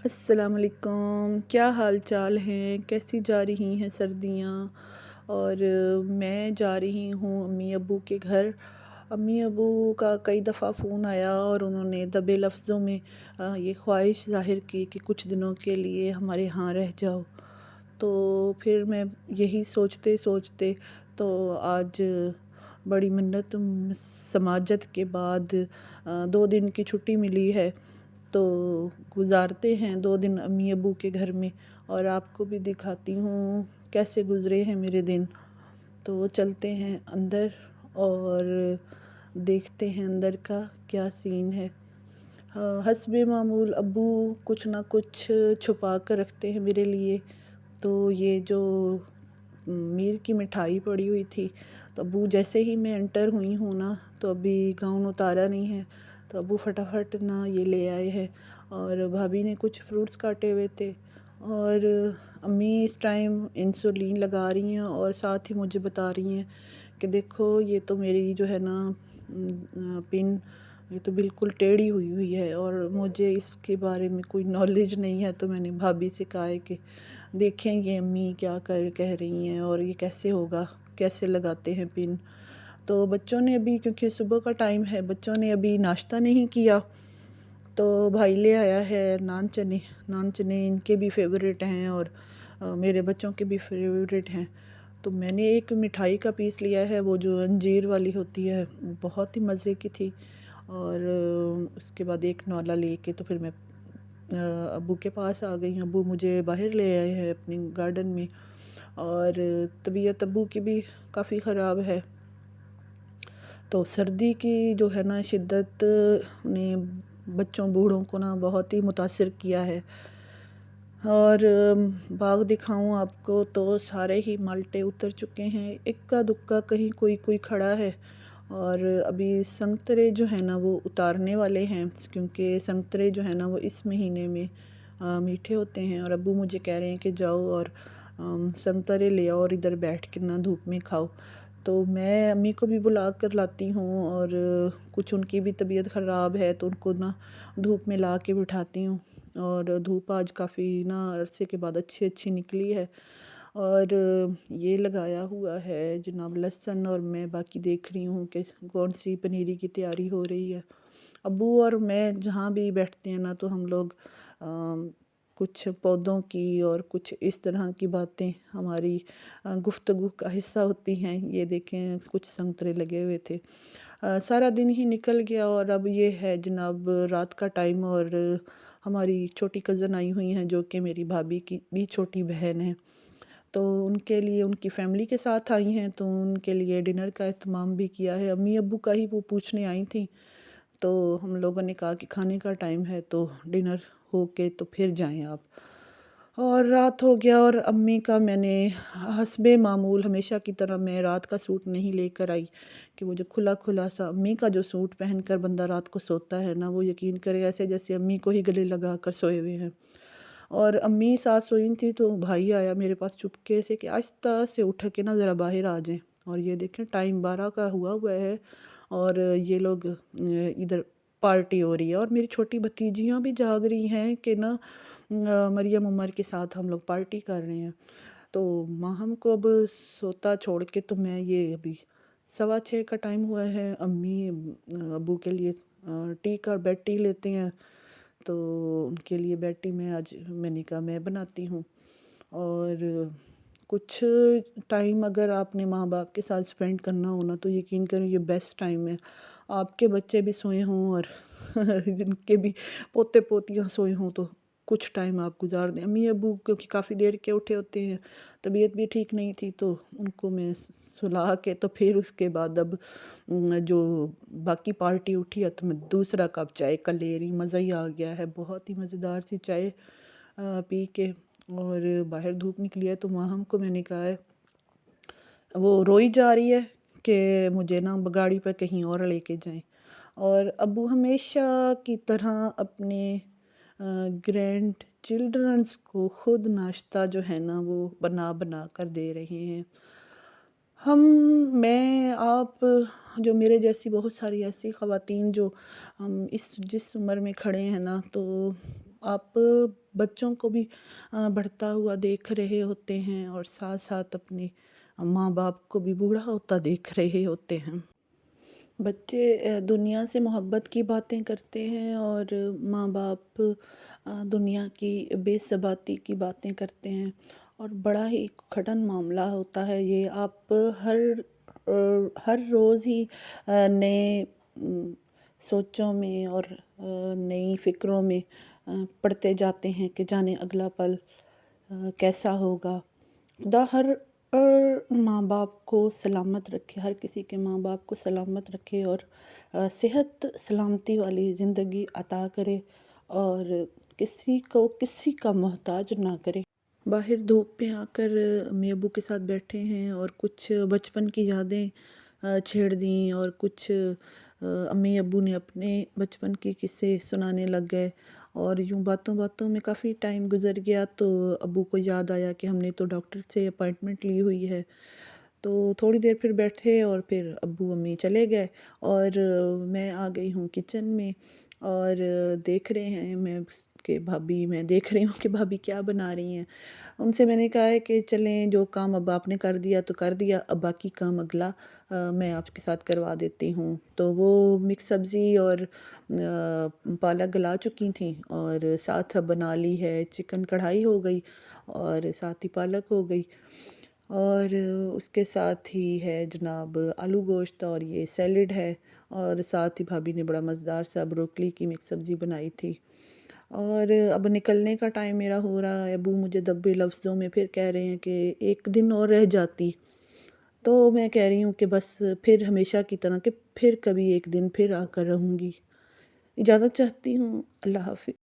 السلام علیکم، کیا حال چال ہیں؟ کیسی جا رہی ہیں سردیاں؟ اور میں جا رہی ہوں امی ابو کے گھر۔ امی ابو کا کئی دفعہ فون آیا اور انہوں نے دبے لفظوں میں یہ خواہش ظاہر کی کہ کچھ دنوں کے لیے ہمارے ہاں رہ جاؤ۔ تو پھر میں یہی سوچتے سوچتے تو آج بڑی منت سماجت کے بعد 2 دن کی چھٹی ملی ہے، تو گزارتے ہیں 2 دن امی ابو کے گھر میں، اور آپ کو بھی دکھاتی ہوں کیسے گزرے ہیں میرے دن۔ تو چلتے ہیں اندر اور دیکھتے ہیں اندر کا کیا سین ہے۔ حسب معمول ابو کچھ نہ کچھ چھپا کر رکھتے ہیں میرے لیے۔ تو یہ جو میر کی مٹھائی پڑی ہوئی تھی، تو ابو جیسے ہی میں انٹر ہوئی ہوں نا، تو ابھی گاؤن اتارا نہیں ہے، تو ابو فٹافٹ نا یہ لے آئے ہیں، اور بھابھی نے کچھ فروٹس کاٹے ہوئے تھے، اور امی اس ٹائم انسولین لگا رہی ہیں اور ساتھ ہی مجھے بتا رہی ہیں کہ دیکھو یہ تو میری جو ہے نا پن یہ تو بالکل ٹیڑھی ہوئی ہے، اور مجھے اس کے بارے میں کوئی نالج نہیں ہے۔ تو میں نے بھابھی سے کہا ہے کہ دیکھیں یہ امی کیا کہہ رہی ہیں اور یہ کیسے ہوگا، کیسے لگاتے ہیں پن۔ تو بچوں نے ابھی، کیونکہ صبح کا ٹائم ہے، بچوں نے ابھی ناشتہ نہیں کیا، تو بھائی لے آیا ہے نان چنے۔ نان چنے ان کے بھی فیوریٹ ہیں اور میرے بچوں کے بھی فیوریٹ ہیں۔ تو میں نے ایک مٹھائی کا پیس لیا ہے، وہ جو انجیر والی ہوتی ہے، بہت ہی مزے کی تھی، اور اس کے بعد ایک نوالا لے کے تو پھر میں ابو کے پاس آ گئی ہوں۔ ابو مجھے باہر لے آئے ہیں اپنی گارڈن میں، اور طبیعت ابو کی بھی کافی خراب ہے۔ تو سردی کی جو ہے نا شدت نے بچوں بوڑھوں کو نا بہت ہی متاثر کیا ہے۔ اور باغ دکھاؤں آپ کو تو سارے ہی مالٹے اتر چکے ہیں، اکا دکا کہیں کوئی کھڑا ہے، اور ابھی سنترے جو ہیں نا وہ اتارنے والے ہیں، کیونکہ سنترے جو ہیں نا وہ اس مہینے میں میٹھے ہوتے ہیں، اور ابو مجھے کہہ رہے ہیں کہ جاؤ اور سنترے لے آؤ اور ادھر بیٹھ کے نا دھوپ میں کھاؤ۔ تو میں امی کو بھی بلا کر لاتی ہوں، اور کچھ ان کی بھی طبیعت خراب ہے تو ان کو نا دھوپ میں لا کے بٹھاتی ہوں، اور دھوپ آج کافی نا عرصے کے بعد اچھی نکلی ہے۔ اور یہ لگایا ہوا ہے جناب لہسن، اور میں باقی دیکھ رہی ہوں کہ کون سی پنیری کی تیاری ہو رہی ہے۔ ابو اور میں جہاں بھی بیٹھتے ہیں نا تو ہم لوگ کچھ پودوں کی اور کچھ اس طرح کی باتیں ہماری گفتگو کا حصہ ہوتی ہیں۔ یہ دیکھیں کچھ سنترے لگے ہوئے تھے، سارا دن ہی نکل گیا، اور اب یہ ہے جناب رات کا ٹائم، اور ہماری چھوٹی کزن آئی ہوئی ہیں جو کہ میری بھابھی کی بھی چھوٹی بہن ہے، تو ان کے لیے ان کی فیملی کے ساتھ آئی ہیں، تو ان کے لیے ڈنر کا اہتمام بھی کیا ہے۔ امی ابو کا ہی وہ پوچھنے آئی تھیں، تو ہم لوگوں نے کہا کہ کھانے کا ٹائم ہے تو ڈنر ہو کے تو پھر جائیں آپ، اور رات ہو گیا۔ اور امی کا میں نے حسب معمول ہمیشہ کی طرح میں رات کا سوٹ نہیں لے کر آئی، کہ وہ جو کھلا سا امی کا جو سوٹ پہن کر بندہ رات کو سوتا ہے نا، وہ یقین کرے ایسے جیسے امی کو ہی گلے لگا کر سوئے ہوئے ہیں۔ اور امی ساتھ سوئی تھی تو بھائی آیا میرے پاس چپکے سے کہ آہستہ سے اٹھ کے نا ذرا باہر آ جائیں، اور یہ دیکھیں ٹائم 12 کا ہوا ہے، اور یہ لوگ ادھر پارٹی ہو رہی ہے، اور میری چھوٹی بھتیجیاں بھی جاگ رہی ہیں کہ نا مریم عمر کے ساتھ ہم لوگ پارٹی کر رہے ہیں۔ تو ماہم کو اب سوتا چھوڑ کے تو میں یہ ابھی 6:15 کا ٹائم ہوا ہے، امی ابو کے لیے ٹی کا بیڈ ٹی لیتے ہیں، تو ان کے لیے بیڈ ٹی میں نے کہا میں بناتی ہوں۔ اور کچھ ٹائم اگر آپ نے ماں باپ کے ساتھ سپینڈ کرنا ہونا تو یقین کریں یہ بیسٹ ٹائم ہے۔ آپ کے بچے بھی سوئے ہوں اور جن کے بھی پوتے پوتیاں سوئے ہوں تو کچھ ٹائم آپ گزار دیں۔ امی ابو کیونکہ کافی دیر کے اٹھے ہوتے ہیں، طبیعت بھی ٹھیک نہیں تھی، تو ان کو میں سلا کے تو پھر اس کے بعد اب جو باقی پارٹی اٹھی ہے تو میں دوسرا کپ چائے کا لے رہی، مزہ ہی آ گیا ہے، بہت ہی مزیدار سی چائے پی کے۔ اور باہر دھوپ نکلی ہے تو ماہم کو میں نے کہا ہے، وہ روئی جا رہی ہے کہ مجھے نا گاڑی پہ کہیں اور لے کے جائیں، اور ابو ہمیشہ کی طرح اپنے گرینڈ چلڈرنس کو خود ناشتہ جو ہے نا وہ بنا کر دے رہے ہیں۔ میں آپ جو میرے جیسی بہت ساری ایسی خواتین جو ہم جس عمر میں کھڑے ہیں نا، تو آپ بچوں کو بھی بڑھتا ہوا دیکھ رہے ہوتے ہیں اور ساتھ ساتھ اپنے ماں باپ کو بھی بوڑھا ہوتا دیکھ رہے ہوتے ہیں۔ بچے دنیا سے محبت کی باتیں کرتے ہیں اور ماں باپ دنیا کی بے ثباتی کی باتیں کرتے ہیں، اور بڑا ہی کٹھن معاملہ ہوتا ہے یہ۔ آپ ہر ہر روز ہی نئے سوچوں میں اور نئی فکروں میں پڑھتے جاتے ہیں کہ جانے اگلا پل کیسا ہوگا۔ خدا ہر ماں باپ کو سلامت رکھے، ہر کسی کے ماں باپ کو سلامت رکھے اور صحت سلامتی والی زندگی عطا کرے اور کسی کو کسی کا محتاج نہ کرے۔ باہر دھوپ میں آ کر امی ابو کے ساتھ بیٹھے ہیں اور کچھ بچپن کی یادیں چھیڑ دیں، اور کچھ امی ابو نے اپنے بچپن کے قصے سنانے لگ گئے، اور یوں باتوں باتوں میں کافی ٹائم گزر گیا تو ابو کو یاد آیا کہ ہم نے تو ڈاکٹر سے اپائنٹمنٹ لی ہوئی ہے۔ تو تھوڑی دیر پھر بیٹھے اور پھر ابو امی چلے گئے، اور میں آ گئی ہوں کچن میں، اور دیکھ رہے ہیں میں دیکھ رہی ہوں کہ بھابھی کیا بنا رہی ہیں۔ ان سے میں نے کہا ہے کہ چلیں، جو کام اب آپ نے کر دیا تو کر دیا، اب باقی کام اگلا میں آپ کے ساتھ کروا دیتی ہوں۔ تو وہ مکس سبزی اور پالک گلا چکی تھیں، اور ساتھ بنا لی ہے چکن کڑھائی ہو گئی، اور ساتھ ہی پالک ہو گئی، اور اس کے ساتھ ہی ہے جناب آلو گوشت، اور یہ سیلڈ ہے، اور ساتھ ہی بھابھی نے بڑا مزیدار سا بروکلی کی مکس سبزی بنائی تھی۔ اور اب نکلنے کا ٹائم میرا ہو رہا ہے، ابو مجھے دبے لفظوں میں پھر کہہ رہے ہیں کہ ایک دن اور رہ جاتی، تو میں کہہ رہی ہوں کہ بس پھر ہمیشہ کی طرح کہ پھر کبھی ایک دن پھر آ کر رہوں گی۔ اجازت چاہتی ہوں، اللہ حافظ۔